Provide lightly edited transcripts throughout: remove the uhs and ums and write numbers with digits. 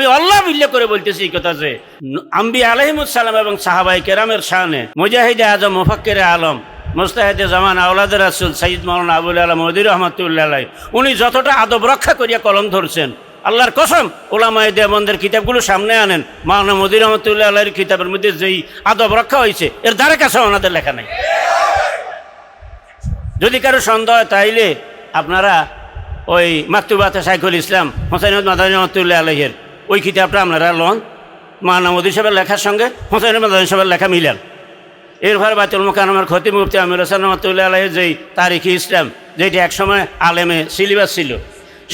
আমি আল্লাহ উল্লেখ করে বলতেছি এই কথা যে আম্বিয়া আলাইহিমুস সালাম এবং সাহাবায়ে কেরামের শানে মুজাহিদে আজম মুফাক্কিরে আলম মুস্তাহিদে জামান আওলাদে রাসূল সাইয়্যিদ মাওলানা আবুল আলা মওদুদী রাহমাতুল্লাহ আলাইহি উনি যতটা আদব রক্ষা করিয়া কলম ধরছেন, আল্লাহর কসম উলামায়ে দেওবন্দের কিতাবগুলো সামনে আনেন, মাওলানা মওদুদী রাহমাতুল্লাহ আলাইহির কিতাবের মধ্যে যেই আদব রক্ষা হয়েছে এর ধারে কাছে ওনাদের লেখা নাই। যদি কারো সন্দেহ তাইলে আপনারা ওই মাকতুবাতে শাইখুল ইসলাম হোসেন মাদানী রহমাতুল্লাহ আলাইহির ওই কিতাবটা আপনারা লন, মাওলানা মওদুদী সাহেবের লেখার সঙ্গে হোসেন মাদানী সাহেবের লেখা মিলান। এরপর বাইতুল মুকাররমের খতিব মুফতি আমির হোসেন রহমাতুল্লাহ আলাইহির যেই তারিখি ইসলাম, যেটি একসময় আলেমে সিলেবাস ছিল,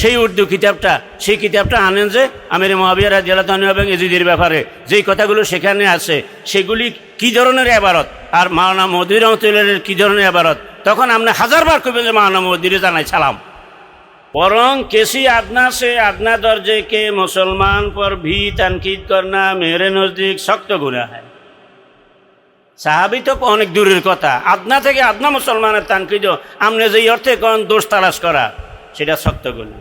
সেই উর্দু কিতাবটা, সেই কিতাবটা আনেন যে আমির মুআবিয়া রাদিয়াল্লাহু আনহু এবং ইয়াজিদের ব্যাপারে যেই কথাগুলো সেখানে আছে সেগুলি কি ধরনের ইবারত আর মাওলানা মওদুদী রহমাতুল্লাহের কি ধরনের ইবারত, তখন আপনি হাজারবার কইবেন যে মাওলানা মওদুদীরে জানাই সালাম। বরং किसी आदना से आदना दर्जे के मुसलमान पर भी तनकीद करना मेरे नज़दीक सख्त गुनाह है। সাহাবী তো অনেক দূরের কথা, আদনা থেকে আদনা মুসলমানের তানকিদ আমনে যেই অর্থে কোন দোষ তালাশ করা সেটা শক্ত গুনাহ।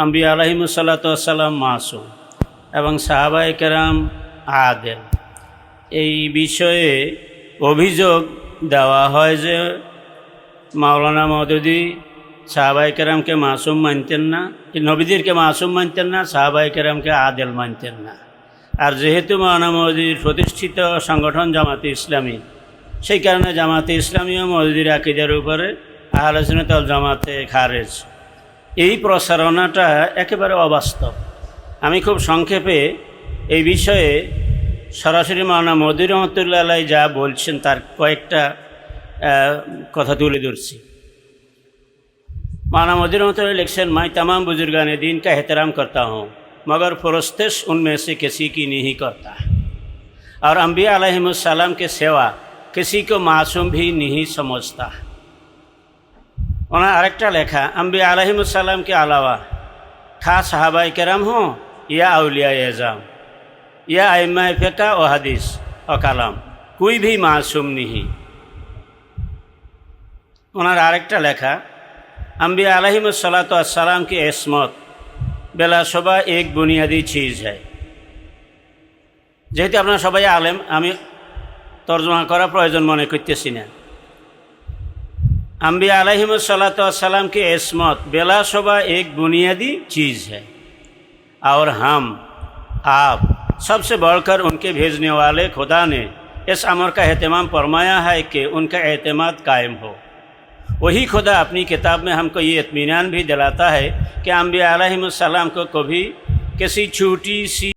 আম্বিয়া আলাইহিমুস সালাতু ওয়াস সালাম মাসুম এবং সাহাবায়ে কেরাম আদেল। এই বিষয়ে অভিযোগ দেওয়া হয় যে মাওলানা মওদুদী সাহাবায়ে কেরামকে মাসুম মানতেন না, নবীদেরকে মাসুম মানতেন না, সাহাবায়ে কেরামকে আদেল মানতেন না। আর যেহেতু মাওলানা মওদুদীর প্রতিষ্ঠিত সংগঠন জামাতে ইসলামী, সেই কারণে জামাতে ইসলামী ও মওদুদীর আকীদার উপরে আহলে সুন্নাত ওয়াল জামাতে খারেজ। এই প্রচারণাটা একেবারে অবাস্তব। আমি খুব সংক্ষেপে এই বিষয়ে সরাসরি মাওলানা মওদুদী রহমাতুল্লাহ আলাইহি যা বলছেন তার কয়েকটা কথা তুলে ধরছি। माना मौदूदी रहमतुल्लाह लिखছেন, मैं तमाम बुजुर्गान दीन का एहतराम करता हूँ मगर फरस्तिश उनमें से किसी की नहीं करता और अम्बिया अलैहिमुस्सलाम के सिवा किसी को मासूम भी नहीं समझता। उन्होंने आरेकटा लेखा, अम्बिया अलैहिमुस्सलाम के अलावा खास सहाबाए केराम हों या औलियाए एज़ाम या आइम्माए फ़िक़्ह व हदीस और कलाम, कोई भी मासूम नहीं। उन्होंने आरेकटा लेखा, अम्बिया अलैहिमुस्सलातु वस्सलाम की इस्मत बेलाशुबा एक बुनियादी चीज़ है। जेहेतु अपना सबाई आलेम आमी तर्जमा करा प्रयोजन मने करतेछि ना। अम्बिया अलैहिमुस्सलातु वस्सलाम की इस्मत बेलाशुबा एक बुनियादी चीज़ है और हम आप सबसे बढ़कर उनके भेजने वाले खुदा ने इस अमर का एहतमाम फरमाया है कि उनका एतमाद कायम हो। वही खुदा अपनी किताब में हमको ये इत्मीनान भी दिलाता है कि अम्बिया अलैहिमुस्सलाम को कभी किसी छोटी सी